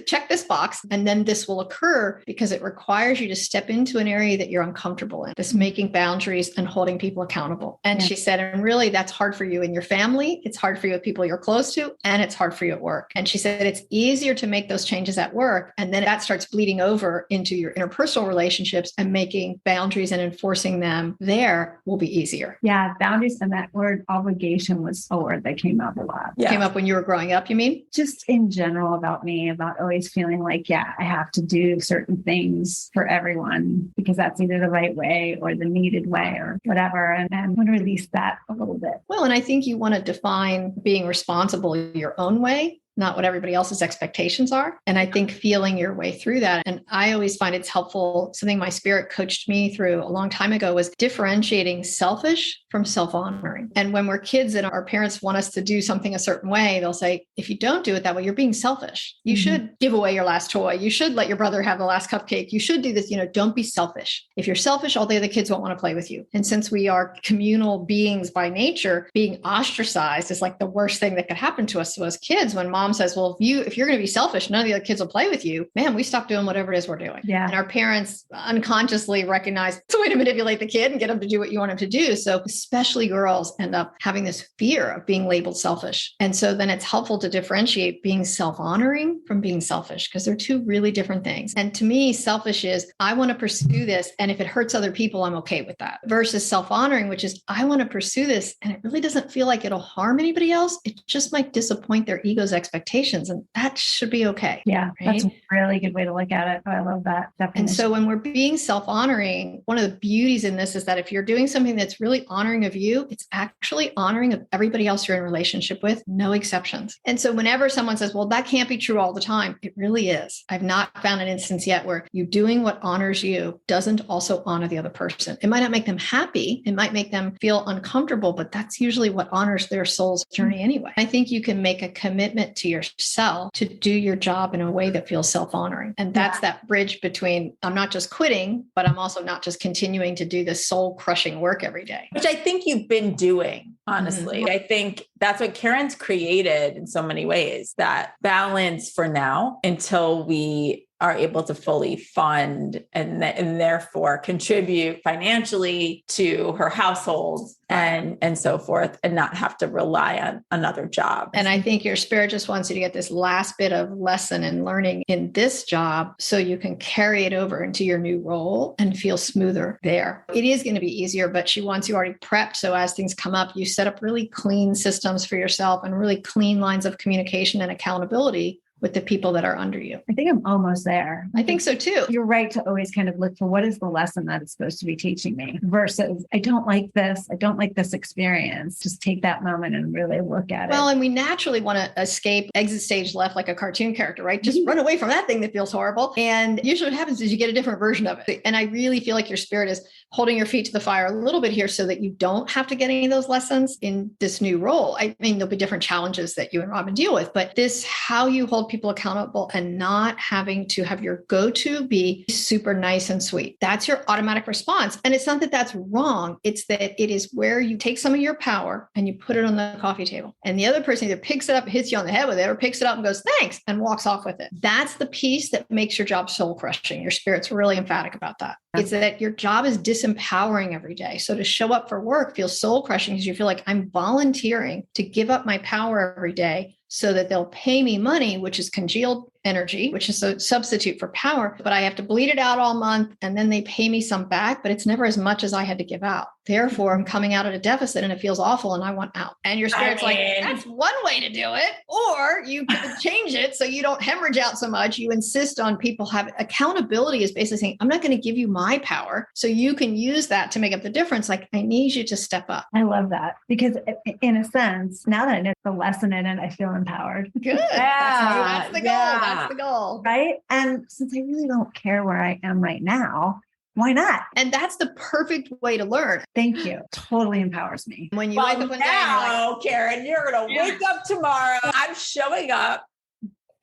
check this box, and then this will occur because it requires you to step into an area that you're uncomfortable in, this making boundaries and holding people accountable. And she said, and really that's hard for you in your family. It's hard for you with people you're close to, and it's hard for you at work. And she said, it's easier to make those changes at work. And then that starts bleeding over into your interpersonal relationships, and making boundaries and enforcing them there will be easier. Yeah. Boundaries, and that word obligation was a word that came up a lot. Yeah. Came up when you were growing up, you mean? Just in general about me, about always feeling like, I have to do certain things for everyone because that's either the right way or the needed way or whatever. And I'm going to release that a little bit. Well, and I think you want to define being responsible your own way, not what everybody else's expectations are. And I think feeling your way through that. And I always find it's helpful. Something my spirit coached me through a long time ago was differentiating selfish from self-honoring. And when we're kids and our parents want us to do something a certain way, they'll say, if you don't do it that way, you're being selfish. You should give away your last toy. You should let your brother have the last cupcake. You should do this, don't be selfish. If you're selfish, all the other kids won't want to play with you. And since we are communal beings by nature, being ostracized is like the worst thing that could happen to us. So as kids, when mom says, well, if you're going to be selfish, none of the other kids will play with you, man, we stop doing whatever it is we're doing. Yeah. And our parents unconsciously recognize it's a way to manipulate the kid and get them to do what you want them to do. So especially girls end up having this fear of being labeled selfish. And so then it's helpful to differentiate being self-honoring from being selfish, because they're two really different things. And to me, selfish is I want to pursue this, and if it hurts other people, I'm okay with that. Versus self-honoring, which is I want to pursue this, and it really doesn't feel like it'll harm anybody else. It just might disappoint their ego's expectations, and that should be okay. Yeah, right? That's a really good way to look at it. I love that definition. And so when we're being self-honoring, one of the beauties in this is that if you're doing something that's really honoring of you, it's actually honoring of everybody else you're in relationship with, no exceptions. And so whenever someone says, well, that can't be true all the time, it really is. I've not found an instance yet where you doing what honors you doesn't also honor the other person. It might not make them happy. It might make them feel uncomfortable, but that's usually what honors their soul's journey anyway. I think you can make a commitment to yourself to do your job in a way that feels self-honoring. And that's that bridge between I'm not just quitting, but I'm also not just continuing to do this soul-crushing work every day. Which I think you've been doing, honestly. I think that's what Karen's created in so many ways, that balance for now until we are able to fully fund and therefore contribute financially to her household and so forth, and not have to rely on another job. And I think your spirit just wants you to get this last bit of lesson and learning in this job so you can carry it over into your new role and feel smoother there. It is going to be easier, but she wants you already prepped. So as things come up, you set up really clean systems for yourself and really clean lines of communication and accountability with the people that are under you. I think I'm almost there. I think so too. You're right to always kind of look for what is the lesson that it's supposed to be teaching me versus I don't like this. I don't like this experience. Just take that moment and really look at it. Well, and we naturally want to escape, exit stage left like a cartoon character, right? Just run away from that thing that feels horrible. And usually what happens is you get a different version of it. And I really feel like your spirit is holding your feet to the fire a little bit here so that you don't have to get any of those lessons in this new role. I mean, there'll be different challenges that you and Robin deal with, but this, how you hold people accountable and not having to have your go-to be super nice and sweet. That's your automatic response. And it's not that that's wrong. It's that it is where you take some of your power and you put it on the coffee table. And the other person either picks it up, hits you on the head with it, or picks it up and goes, thanks, and walks off with it. That's the piece that makes your job soul crushing. Your spirit's really emphatic about that. It's that your job is disempowering every day. So to show up for work feels soul crushing because you feel like I'm volunteering to give up my power every day so that they'll pay me money, which is congealed energy, which is a substitute for power, but I have to bleed it out all month and then they pay me some back, but it's never as much as I had to give out. Therefore, I'm coming out at a deficit and it feels awful and I want out. And your spirit's like, that's one way to do it. Or you can change it so you don't hemorrhage out so much. You insist on people have accountability is basically saying, I'm not going to give you my power so you can use that to make up the difference. Like, I need you to step up. I love that because in a sense, now that I know the lesson in it, I feel empowered. Good. Yeah, that's the goal. That's the goal. Right. And since I really don't care where I am right now, why not? And that's the perfect way to learn. Thank you. Totally empowers me. When you wake up one day and you're like, Karen, you're going to wake up tomorrow. I'm showing up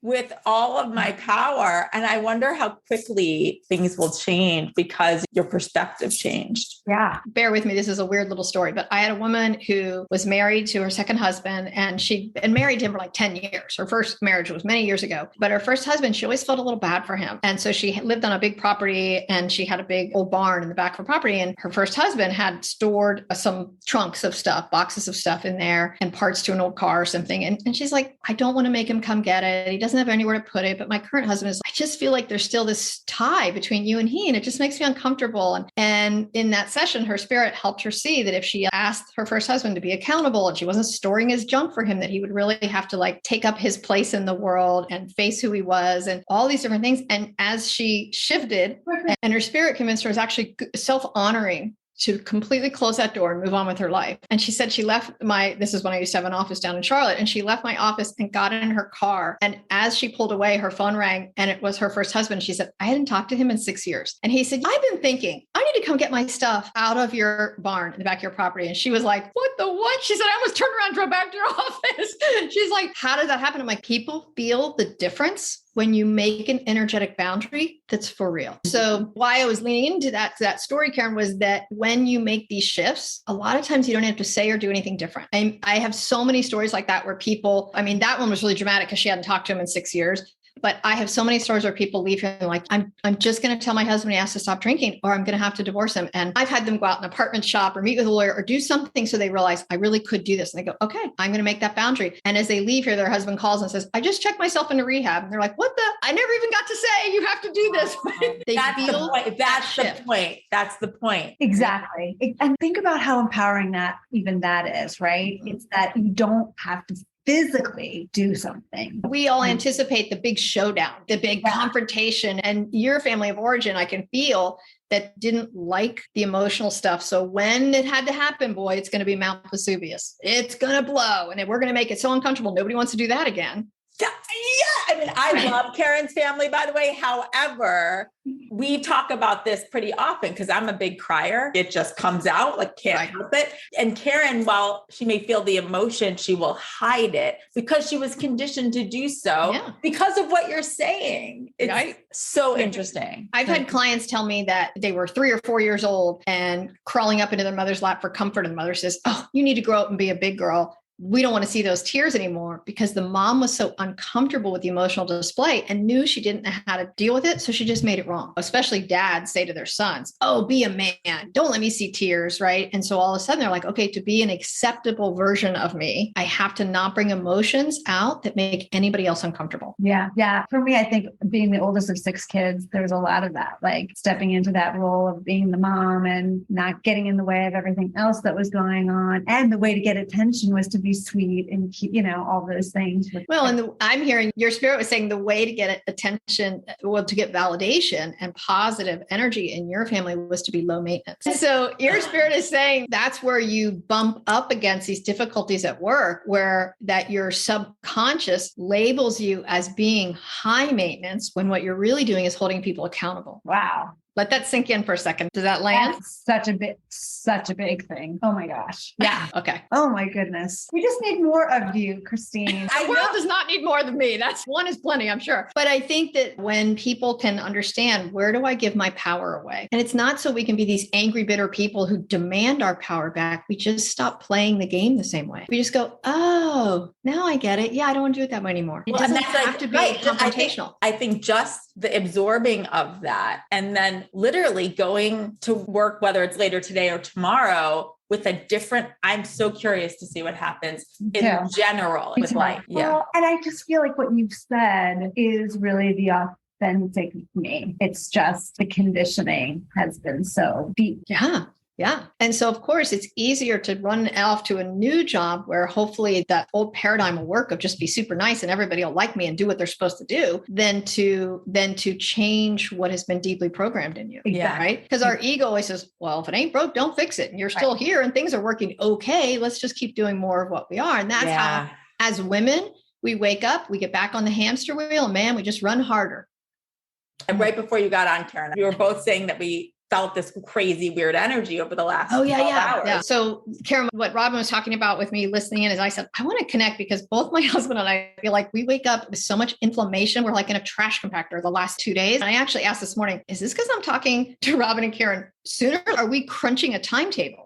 with all of my power. And I wonder how quickly things will change because your perspective changed. Yeah. Bear with me. This is a weird little story, but I had a woman who was married to her second husband and she'd been married to him for like 10 years. Her first marriage was many years ago, but her first husband, she always felt a little bad for him. And so she lived on a big property and she had a big old barn in the back of her property. And her first husband had stored some trunks of stuff, boxes of stuff in there and parts to an old car or something. And she's like, I don't want to make him come get it. He doesn't have anywhere to put it. But my current husband is, I just feel like there's still this tie between you and he, and it just makes me uncomfortable. And in that session, her spirit helped her see that if she asked her first husband to be accountable and she wasn't storing his junk for him, that he would really have to like take up his place in the world and face who he was and all these different things. And as she shifted and her spirit convinced her it was actually self-honoring to completely close that door and move on with her life. And she said she left this is when I used to have an office down in Charlotte, and she left my office and got in her car. And as she pulled away, her phone rang and it was her first husband. She said, I hadn't talked to him in 6 years. And he said, I've been thinking, I need to come get my stuff out of your barn in the back of your property. And she was like, what the what? She said, I almost turned around and drove back to your office. She's like, how did that happen? I'm like, people feel the difference when you make an energetic boundary that's for real. So why I was leaning into that story, Karen, was that when you make these shifts, a lot of times you don't have to say or do anything different. And I have so many stories like that where people, I mean, that one was really dramatic because she hadn't talked to him in 6 years. But I have so many stories where people leave here and like, I'm just going to tell my husband he has to stop drinking or I'm going to have to divorce him. And I've had them go out and apartment shop or meet with a lawyer or do something so they realize I really could do this. And they go, okay, I'm going to make that boundary. And as they leave here, their husband calls and says, I just checked myself into rehab. And they're like, what the? I never even got to say you have to do this. That's the point. That's the point. Exactly. And think about how empowering that is, right? It's that you don't have to physically do something. We all anticipate the big showdown, the big confrontation, and your family of origin, I can feel that didn't like the emotional stuff. So when it had to happen, boy, it's going to be Mount Vesuvius. It's going to blow and we're going to make it so uncomfortable. Nobody wants to do that again. Yeah. I mean, I love Karen's family, by the way. However, we talk about this pretty often because I'm a big crier. It just comes out, like can't help it. And Karen, while she may feel the emotion, she will hide it because she was conditioned to do so because of what you're saying. It's so interesting. I've had clients tell me that they were 3 or 4 years old and crawling up into their mother's lap for comfort. And the mother says, oh, you need to grow up and be a big girl. We don't want to see those tears anymore because the mom was so uncomfortable with the emotional display and knew she didn't know how to deal with it. So she just made it wrong. Especially dads say to their sons, oh, be a man. Don't let me see tears. Right. And so all of a sudden they're like, okay, to be an acceptable version of me, I have to not bring emotions out that make anybody else uncomfortable. Yeah. Yeah. For me, I think being the oldest of 6 kids, there's a lot of that, like stepping into that role of being the mom and not getting in the way of everything else that was going on. And the way to get attention was to be sweet and, all those things. Well, and I'm hearing your spirit was saying the way to get attention, to get validation and positive energy in your family was to be low maintenance. So your spirit is saying that's where you bump up against these difficulties at work, where that your subconscious labels you as being high maintenance when what you're really doing is holding people accountable. Wow. Let that sink in for a second. Does that land? That's such a big thing. Oh my gosh. Yeah. Okay. Oh my goodness. We just need more of you, Christine. The world does not need more than me. That's one is plenty, I'm sure. But I think that when people can understand, where do I give my power away? And it's not so we can be these angry, bitter people who demand our power back. We just stop playing the game the same way. We just go, oh, now I get it. Yeah, I don't want to do it that way anymore. It doesn't have to be confrontational. I think just the absorbing of that and then literally going to work, whether it's later today or tomorrow, with a different, I'm so curious to see what happens in general with life. Yeah. Well, and I just feel like what you've said is really the authentic me. It's just the conditioning has been so deep. Yeah. Yeah. And so, of course, it's easier to run off to a new job where hopefully that old paradigm will work of just be super nice and everybody will like me and do what they're supposed to do than to change what has been deeply programmed in you. Yeah. Right. Because our ego always says, well, if it ain't broke, don't fix it. And you're still here and things are working okay. Let's just keep doing more of what we are. And that's how, as women, we wake up, we get back on the hamster wheel, and man, we just run harder. And right before you got on, Karen, we were both saying that we felt this crazy, weird energy over the last 12 hours. Yeah. So Karen, what Robin was talking about with me listening in is I said, I want to connect because both my husband and I feel like we wake up with so much inflammation. We're like in a trash compactor the last 2 days. And I actually asked this morning, is this because I'm talking to Robin and Karen sooner? Are we crunching a timetable?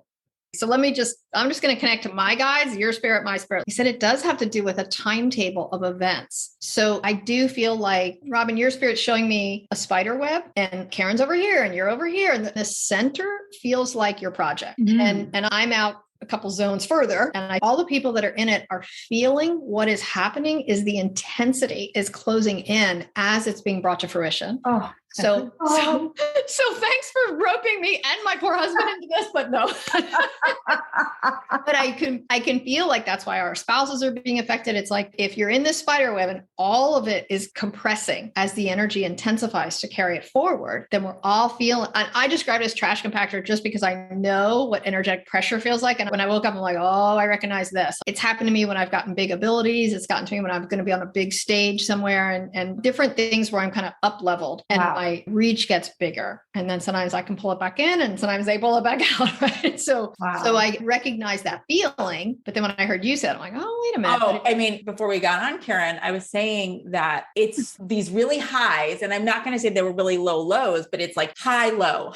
So I'm just going to connect to my guides, your spirit, my spirit. He said it does have to do with a timetable of events. So I do feel like, Robin, your spirit's showing me a spider web and Karen's over here and you're over here. And the center feels like your project. Mm-hmm. And I'm out a couple zones further. And all the people that are in it are feeling what is happening is the intensity is closing in as it's being brought to fruition. Oh. So thanks for roping me and my poor husband into this, but no. But I can feel like that's why our spouses are being affected. It's like if you're in this spider web and all of it is compressing as the energy intensifies to carry it forward, then we're all feeling, and I describe it as trash compactor just because I know what energetic pressure feels like. And when I woke up, I'm like, oh, I recognize this. It's happened to me when I've gotten big abilities. It's gotten to me when I'm going to be on a big stage somewhere and different things where I'm kind of up leveled. And my reach gets bigger. And then sometimes I can pull it back in and sometimes they pull it back out. Right. So I recognize that feeling. But then when I heard you said, I'm like, oh, wait a minute. Oh, I mean, before we got on, Karen, I was saying that it's these really highs, and I'm not going to say they were really low lows, but it's like high, low,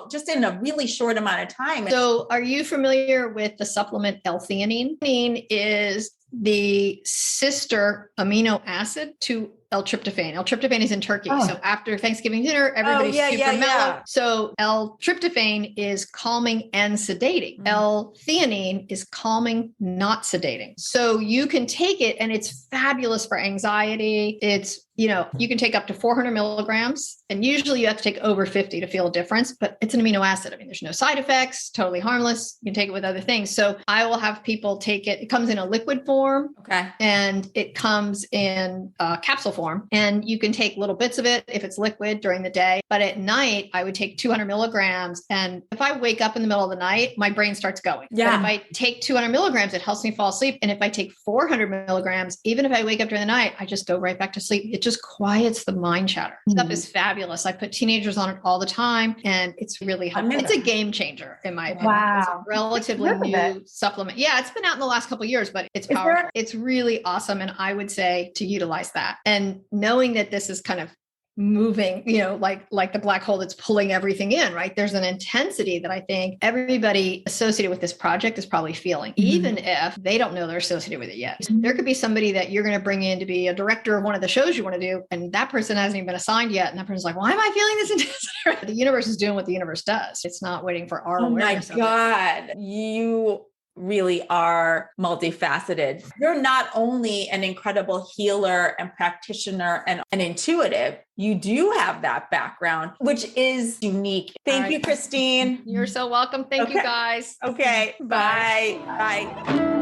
just in a really short amount of time. So are you familiar with the supplement L-theanine? Theanine is the sister amino acid to L-tryptophan. L-tryptophan is in Turkey. Oh. So after Thanksgiving dinner, everybody's super mellow. Yeah. So L-tryptophan is calming and sedating. L-theanine is calming, not sedating. So you can take it and it's fabulous for anxiety. It's, you can take up to 400 milligrams and usually you have to take over 50 to feel a difference, but it's an amino acid. I mean, there's no side effects, totally harmless. You can take it with other things. So I will have people take it. It comes in a liquid form. Okay. And it comes in capsule form, and you can take little bits of it if it's liquid during the day. But at night, I would take 200 milligrams. And if I wake up in the middle of the night, my brain starts going. Yeah. But if I take 200 milligrams, it helps me fall asleep. And if I take 400 milligrams, even if I wake up during the night, I just go right back to sleep. It just quiets the mind chatter. Stuff is fabulous. I put teenagers on it all the time, and it's really helpful. It's a game changer in my opinion. Wow. It's a relatively new supplement. Yeah, it's been out in the last couple of years, but it's powerful. It's really awesome. And I would say to utilize that. And knowing that this is kind of moving, like the black hole that's pulling everything in, right? There's an intensity that I think everybody associated with this project is probably feeling, even if they don't know they're associated with it yet. There could be somebody that you're going to bring in to be a director of one of the shows you want to do, and that person hasn't even been assigned yet. And that person's like, why am I feeling this intensity? The universe is doing what the universe does. It's not waiting for our awareness. Oh my God. You really are multifaceted. You're not only an incredible healer and practitioner and an intuitive, you do have that background, which is unique. Thank you, Christine. You're so welcome. Thank you, guys. Okay. Bye. Bye.